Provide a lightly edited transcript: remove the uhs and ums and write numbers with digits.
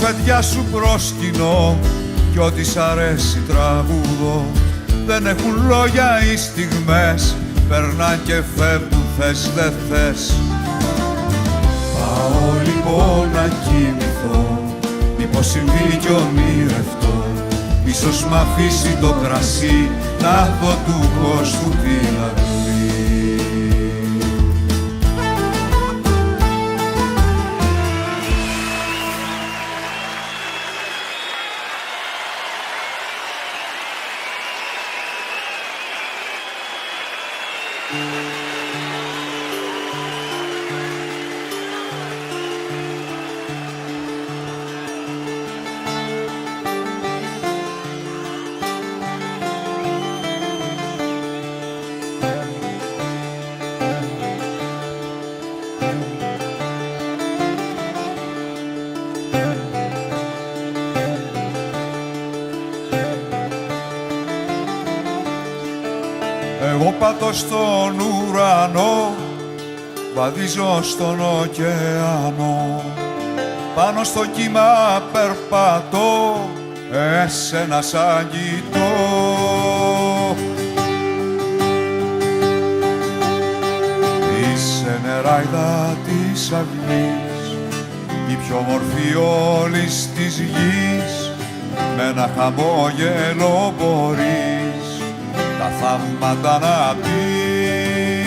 φετιά σου πρόσκυνο κι ό,τι σ' αρέσει τραγούδο. Δεν έχουν λόγια οι στιγμές, περνάν και φεύγουν θες δε θες. Πάω λοιπόν να κοιμηθώ, μήπως συμβεί κι ονειρευτώ. Ίσως μ' αφήσει το κρασί να δω του κόσμου την αυλή. Εγώ πατώ στον ουρανό, βαδίζω στον ωκεανό. Πάνω στο κύμα περπατώ, εσένα σ' αγγιτώ. Είσαι νεράιδα της αυλής, η πιο μορφή όλης της γης. Με ένα χαμόγελο μπορείς τα θαύματα να πεις.